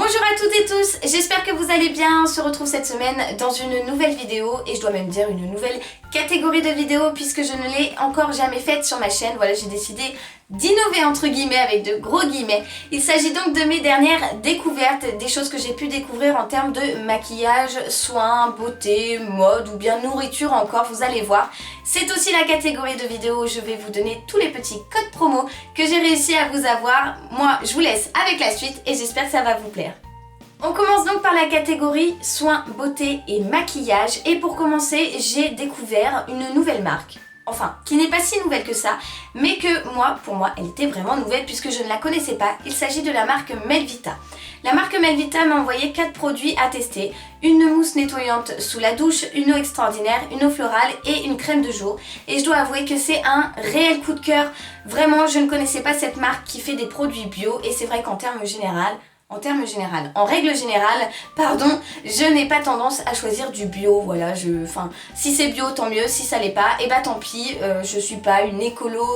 Bonjour à toutes et tous, j'espère que vous allez bien. On se retrouve cette semaine dans une nouvelle vidéo et je dois même dire une nouvelle catégorie de vidéos puisque je ne l'ai encore jamais faite sur ma chaîne. Voilà, j'ai décidé d'innover entre guillemets avec de gros guillemets. Il s'agit donc de mes dernières découvertes, des choses que j'ai pu découvrir en termes de maquillage, soins, beauté, mode ou bien nourriture encore, vous allez voir. C'est aussi la catégorie de vidéos où je vais vous donner tous les petits codes promo que j'ai réussi à vous avoir. Moi, je vous laisse avec la suite et j'espère que ça va vous plaire. On commence donc par la catégorie soins, beauté et maquillage. Et pour commencer, j'ai découvert une nouvelle marque. Enfin, qui n'est pas si nouvelle que ça, mais que pour moi, elle était vraiment nouvelle puisque je ne la connaissais pas. Il s'agit de la marque Melvita. La marque Melvita m'a envoyé 4 produits à tester. Une mousse nettoyante sous la douche, une eau extraordinaire, une eau florale et une crème de jour. Et je dois avouer que c'est un réel coup de cœur. Vraiment, je ne connaissais pas cette marque qui fait des produits bio et c'est vrai qu'en règle générale, je n'ai pas tendance à choisir du bio, voilà, si c'est bio tant mieux, si ça l'est pas, et bah tant pis, je suis pas une écolo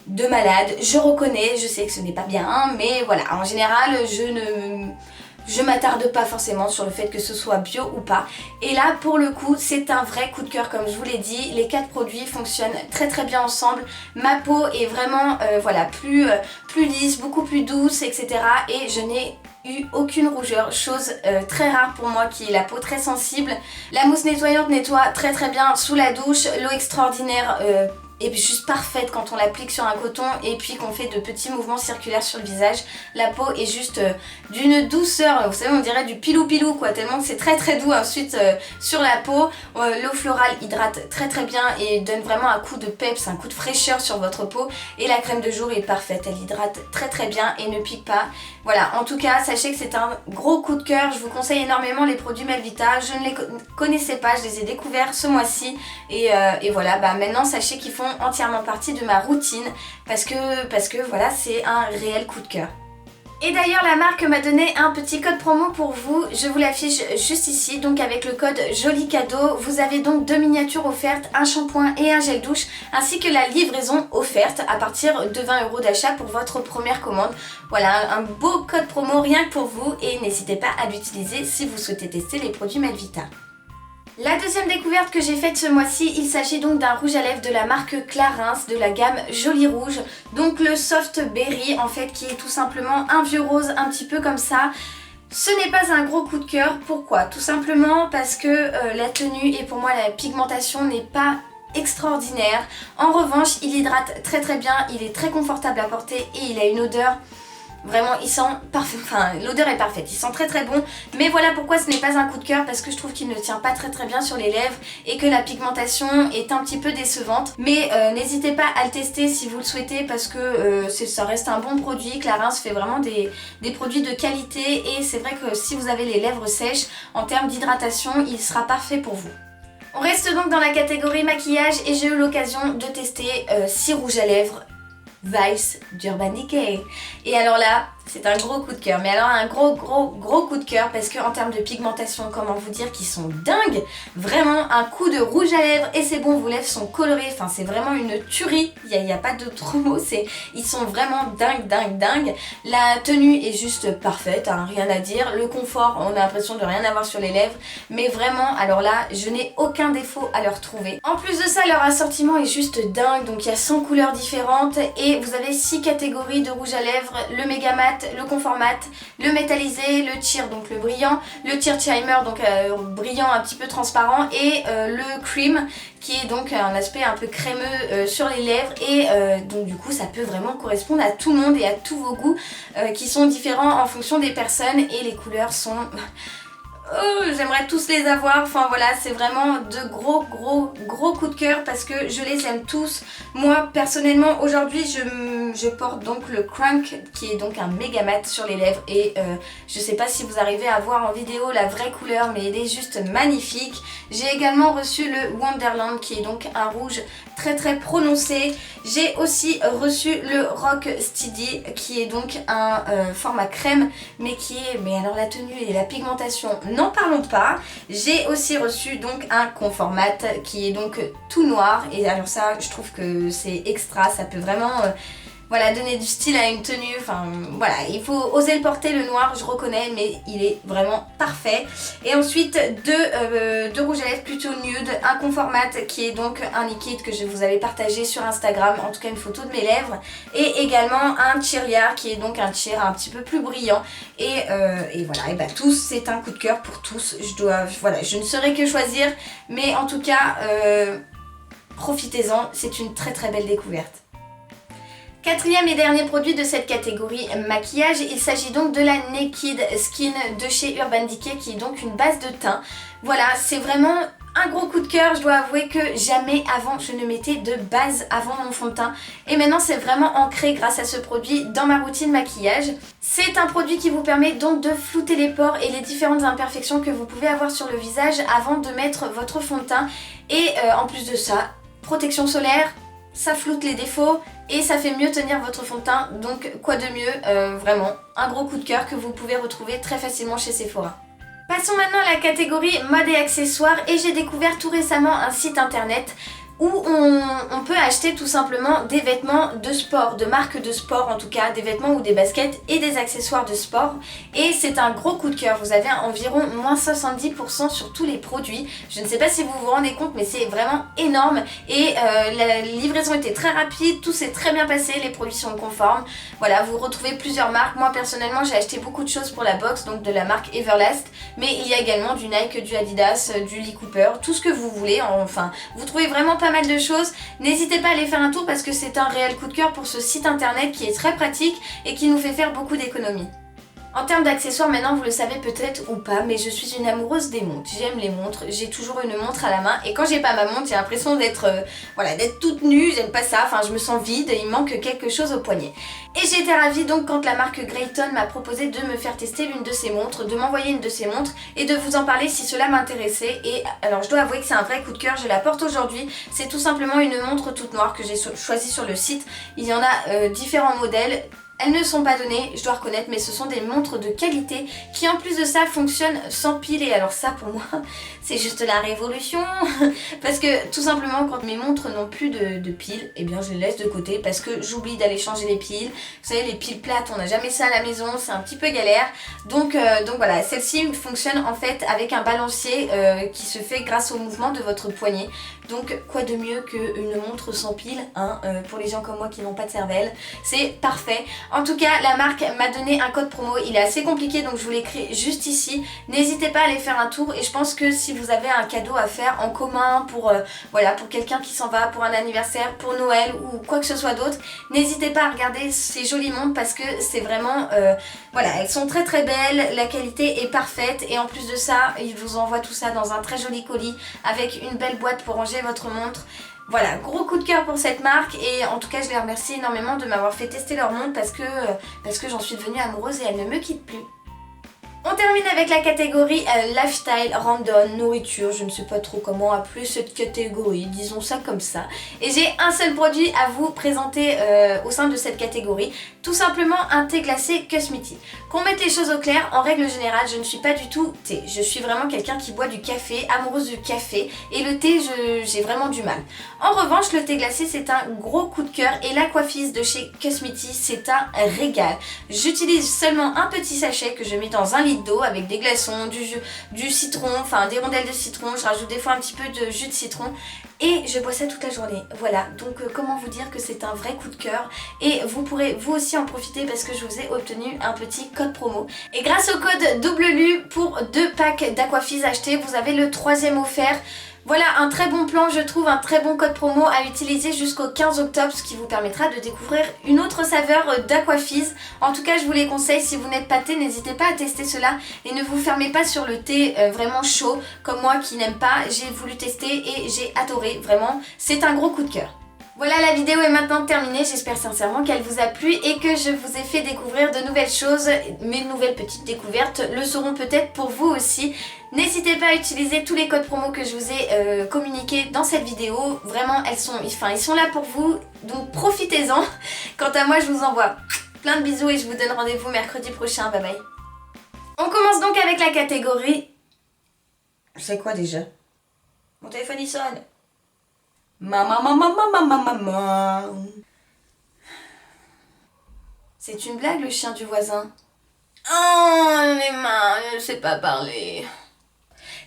de malade, je reconnais, je sais que ce n'est pas bien, mais voilà, en général, je m'attarde pas forcément sur le fait que ce soit bio ou pas. Et là, pour le coup, c'est un vrai coup de cœur comme je vous l'ai dit. Les 4 produits fonctionnent très très bien ensemble. Ma peau est vraiment plus lisse, beaucoup plus douce, etc. Et je n'ai eu aucune rougeur, chose très rare pour moi qui ai la peau très sensible. La mousse nettoyante nettoie très très bien sous la douche. L'eau extraordinaire est juste parfaite quand on l'applique sur un coton et puis qu'on fait de petits mouvements circulaires sur le visage. La peau est juste d'une douceur, vous savez, on dirait du pilou pilou quoi, tellement que c'est très très doux ensuite sur la peau. L'eau florale hydrate très très bien et donne vraiment un coup de peps, un coup de fraîcheur sur votre peau. Et la crème de jour est parfaite, elle hydrate très très bien et ne pique pas. Voilà, en tout cas, sachez que c'est un gros coup de cœur. Je vous conseille énormément les produits Melvita. Je ne les connaissais pas, je les ai découverts ce mois-ci. Et voilà, maintenant sachez qu'ils font entièrement partie de ma routine parce que voilà, c'est un réel coup de cœur. Et d'ailleurs la marque m'a donné un petit code promo pour vous, je vous l'affiche juste ici, donc avec le code joli cadeau, vous avez donc 2 miniatures offertes, un shampoing et un gel douche, ainsi que la livraison offerte à partir de 20 € d'achat pour votre première commande. Voilà, un beau code promo rien que pour vous et n'hésitez pas à l'utiliser si vous souhaitez tester les produits Melvita. La deuxième découverte que j'ai faite ce mois-ci, il s'agit donc d'un rouge à lèvres de la marque Clarins de la gamme Joli Rouge. Donc le Soft Berry en fait qui est tout simplement un vieux rose un petit peu comme ça. Ce n'est pas un gros coup de cœur, pourquoi? Tout simplement parce que la tenue et pour moi la pigmentation n'est pas extraordinaire. En revanche, il hydrate très très bien, il est très confortable à porter et il a une odeur... Vraiment, il sent parfait, l'odeur est parfaite, il sent très très bon. Mais voilà pourquoi ce n'est pas un coup de cœur, parce que je trouve qu'il ne tient pas très très bien sur les lèvres et que la pigmentation est un petit peu décevante. Mais n'hésitez pas à le tester si vous le souhaitez parce que ça reste un bon produit. Clarins fait vraiment des produits de qualité et c'est vrai que si vous avez les lèvres sèches, en termes d'hydratation, il sera parfait pour vous. On reste donc dans la catégorie maquillage et j'ai eu l'occasion de tester 6 rouges à lèvres Vice d'Urban Decay. Et alors là, c'est un gros coup de cœur, mais alors un gros coup de cœur parce que en termes de pigmentation, comment vous dire qu'ils sont dingues. Vraiment un coup de rouge à lèvres et c'est bon, vos lèvres sont colorées, enfin c'est vraiment une tuerie, il n'y a pas d'autre mot, ils sont vraiment dingues. La tenue est juste parfaite, hein, rien à dire. Le confort, on a l'impression de rien avoir sur les lèvres, mais vraiment, alors là, je n'ai aucun défaut à leur trouver. En plus de ça, leur assortiment est juste dingue, donc il y a 100 couleurs différentes et vous avez 6 catégories de rouge à lèvres, le méga mat, le confort mat, le métallisé, le tear donc le brillant, le tear chimer donc brillant un petit peu transparent et le cream qui est donc un aspect un peu crémeux sur les lèvres et donc du coup ça peut vraiment correspondre à tout le monde et à tous vos goûts qui sont différents en fonction des personnes et les couleurs sont... Oh, j'aimerais tous les avoir, enfin voilà, c'est vraiment de gros coups de cœur parce que je les aime tous. Moi personnellement aujourd'hui je porte donc le Crunk qui est donc un méga mat sur les lèvres et je sais pas si vous arrivez à voir en vidéo la vraie couleur mais il est juste magnifique. J'ai également reçu le Wonderland qui est donc un rouge très prononcé. J'ai aussi reçu le Rock Steady qui est donc un format crème mais alors la tenue et la pigmentation n'en parlons pas. J'ai aussi reçu donc un confort mat qui est donc tout noir et alors ça je trouve que c'est extra, ça peut vraiment voilà, donner du style à une tenue, enfin voilà, il faut oser le porter le noir, je reconnais, mais il est vraiment parfait. Et ensuite deux rouges à lèvres plutôt nude, un Comfort Matte qui est donc un liquide que je vous avais partagé sur Instagram, en tout cas une photo de mes lèvres, et également un Cheerier qui est donc un cheer un petit peu plus brillant. Et voilà, et bah tous, c'est un coup de cœur pour tous, voilà, je ne saurais que choisir, mais en tout cas, profitez-en, c'est une très très belle découverte. Quatrième et dernier produit de cette catégorie maquillage, il s'agit donc de la Naked Skin de chez Urban Decay qui est donc une base de teint. Voilà, c'est vraiment un gros coup de cœur, je dois avouer que jamais avant je ne mettais de base avant mon fond de teint et maintenant c'est vraiment ancré grâce à ce produit dans ma routine maquillage. C'est un produit qui vous permet donc de flouter les pores et les différentes imperfections que vous pouvez avoir sur le visage avant de mettre votre fond de teint et en plus de ça, protection solaire, ça floute les défauts et ça fait mieux tenir votre fond de teint, donc quoi de mieux, vraiment un gros coup de cœur que vous pouvez retrouver très facilement chez Sephora. Passons maintenant à la catégorie mode et accessoires et j'ai découvert tout récemment un site internet où on peut acheter tout simplement des vêtements de sport, de marques de sport en tout cas, des vêtements ou des baskets et des accessoires de sport. Et c'est un gros coup de cœur, vous avez environ moins 70% sur tous les produits. Je ne sais pas si vous vous rendez compte mais c'est vraiment énorme et la livraison était très rapide, tout s'est très bien passé, les produits sont conformes. Voilà, vous retrouvez plusieurs marques. Moi personnellement j'ai acheté beaucoup de choses pour la box, donc de la marque Everlast, mais il y a également du Nike, du Adidas, du Lee Cooper, tout ce que vous voulez, enfin vous trouvez vraiment pas mal de choses. N'hésitez pas à aller faire un tour parce que c'est un réel coup de cœur pour ce site internet qui est très pratique et qui nous fait faire beaucoup d'économies. En termes d'accessoires, maintenant vous le savez peut-être ou pas, mais je suis une amoureuse des montres. J'aime les montres, j'ai toujours une montre à la main et quand j'ai pas ma montre, j'ai l'impression d'être voilà, d'être toute nue, j'aime pas ça, enfin je me sens vide, il manque quelque chose au poignet. Et j'ai été ravie donc quand la marque Greyton m'a proposé de me faire tester l'une de ses montres, de m'envoyer une de ses montres et de vous en parler si cela m'intéressait. Et alors je dois avouer que c'est un vrai coup de cœur, je la porte aujourd'hui. C'est tout simplement une montre toute noire que j'ai choisie sur le site. Il y en a différents modèles. Elles ne sont pas données, je dois reconnaître, mais ce sont des montres de qualité qui en plus de ça fonctionnent sans pile. Et alors ça pour moi, c'est juste la révolution. Parce que tout simplement quand mes montres n'ont plus de piles, eh bien je les laisse de côté parce que j'oublie d'aller changer les piles. Vous savez, les piles plates, on n'a jamais ça à la maison, c'est un petit peu galère. Donc voilà, celle-ci fonctionne en fait avec un balancier qui se fait grâce au mouvement de votre poignet. Donc quoi de mieux qu'une montre sans pile, hein, pour les gens comme moi qui n'ont pas de cervelle, c'est parfait. En tout cas, la marque m'a donné un code promo, il est assez compliqué donc je vous l'écris juste ici. N'hésitez pas à aller faire un tour et je pense que si vous avez un cadeau à faire en commun pour voilà, pour quelqu'un qui s'en va, pour un anniversaire, pour Noël ou quoi que ce soit d'autre, n'hésitez pas à regarder ces jolies montres parce que c'est vraiment, voilà, elles sont très très belles, la qualité est parfaite et en plus de ça, ils vous envoient tout ça dans un très joli colis avec une belle boîte pour ranger votre montre. Voilà, gros coup de cœur pour cette marque et en tout cas je les remercie énormément de m'avoir fait tester leur montre parce que j'en suis devenue amoureuse et elle ne me quitte plus. On termine avec la catégorie lifestyle, random, nourriture, je ne sais pas trop comment appeler cette catégorie, disons ça comme ça. Et j'ai un seul produit à vous présenter au sein de cette catégorie, tout simplement un thé glacé Cosmiti. Qu'on mette les choses au clair, en règle générale, je ne suis pas du tout thé. Je suis vraiment quelqu'un qui boit du café, amoureuse du café, et le thé, j'ai vraiment du mal. En revanche, le thé glacé, c'est un gros coup de cœur, et l'Aquafizz de chez Cosmiti, c'est un régal. J'utilise seulement un petit sachet que je mets dans un litre d'eau avec des glaçons, du citron, enfin des rondelles de citron, je rajoute des fois un petit peu de jus de citron et je bois ça toute la journée. Voilà, donc comment vous dire que c'est un vrai coup de cœur et vous pourrez vous aussi en profiter parce que je vous ai obtenu un petit code promo. Et grâce au code WLU pour 2 packs d'Aquafizz achetés, vous avez le 3e offert. Voilà un très bon plan, je trouve, un très bon code promo à utiliser jusqu'au 15 octobre, ce qui vous permettra de découvrir une autre saveur d'Aquafizz. En tout cas, je vous les conseille, si vous n'êtes pas thé, n'hésitez pas à tester cela et ne vous fermez pas sur le thé vraiment chaud, comme moi qui n'aime pas. J'ai voulu tester et j'ai adoré, vraiment, c'est un gros coup de cœur. Voilà, la vidéo est maintenant terminée, j'espère sincèrement qu'elle vous a plu et que je vous ai fait découvrir de nouvelles choses. Mes nouvelles petites découvertes le seront peut-être pour vous aussi. N'hésitez pas à utiliser tous les codes promo que je vous ai communiqués dans cette vidéo. Vraiment, ils sont là pour vous, donc profitez-en. Quant à moi, je vous envoie plein de bisous et je vous donne rendez-vous mercredi prochain. Bye bye. On commence donc avec la catégorie... C'est quoi déjà? Mon téléphone il sonne. Maman. C'est une blague, le chien du voisin. Oh, j'en ai marre, je ne sais pas parler.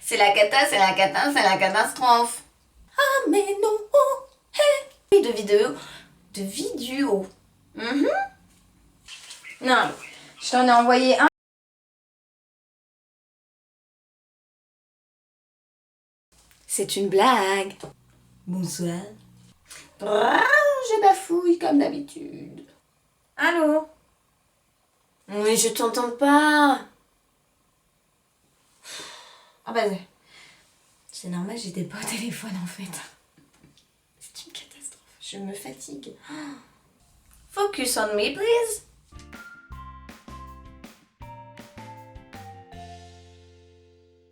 C'est la cata, c'est la cata, c'est la catastrophe. Ah mais non, oh, hey. De vidéo. De vidéo. Non, je t'en ai envoyé un. C'est une blague. Bonsoir. Je bafouille comme d'habitude. Allô? Oui, je t'entends pas. Ah bah c'est normal, j'étais pas au téléphone en fait. C'est une catastrophe, je me fatigue. Focus on me, please.